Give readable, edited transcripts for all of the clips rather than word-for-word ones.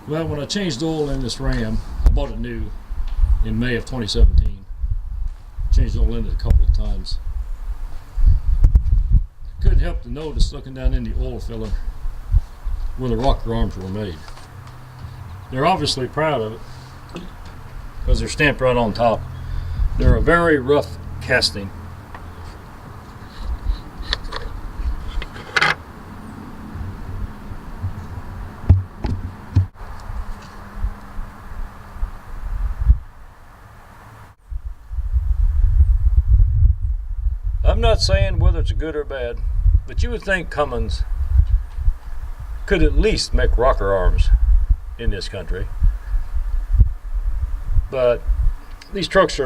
Well, when I changed oil in this Ram, I bought it new in May of 2017. Changed oil in it a couple of times. Couldn't help to notice, looking down in the oil filler, where the rocker arms were made. They're obviously proud of it because they're stamped right on top. They're a very rough casting. I'm not saying whether it's good or bad, but you would think Cummins could at least make rocker arms in this country. But these trucks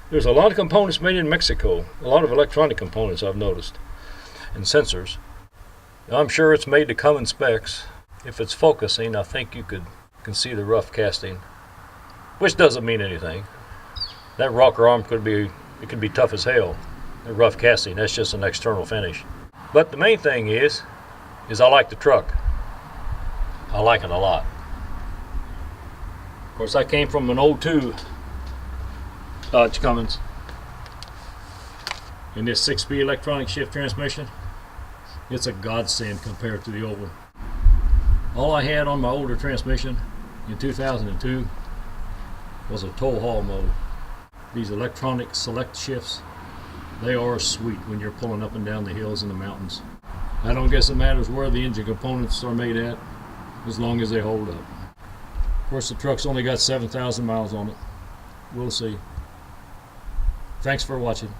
there's a lot of components made in Mexico, a lot of electronic components I've noticed, and sensors. I'm sure it's made to Cummins specs. If it's focusing, I think you can see the rough casting, which doesn't mean anything. That rocker arm could be tough as hell. The rough casting, that's just an external finish. But the main thing is I like the truck. I like it a lot. Of course, I came from an 02 Dodge Cummins. And this 6-speed electronic shift transmission, it's a godsend compared to the old one. All I had on my older transmission in 2002 was a tow haul mode. These electronic select shifts, they are sweet when you're pulling up and down the hills and the mountains. I don't guess it matters where the engine components are made at, as long as they hold up. Of course, the truck's only got 7,000 miles on it. We'll see. Thanks for watching.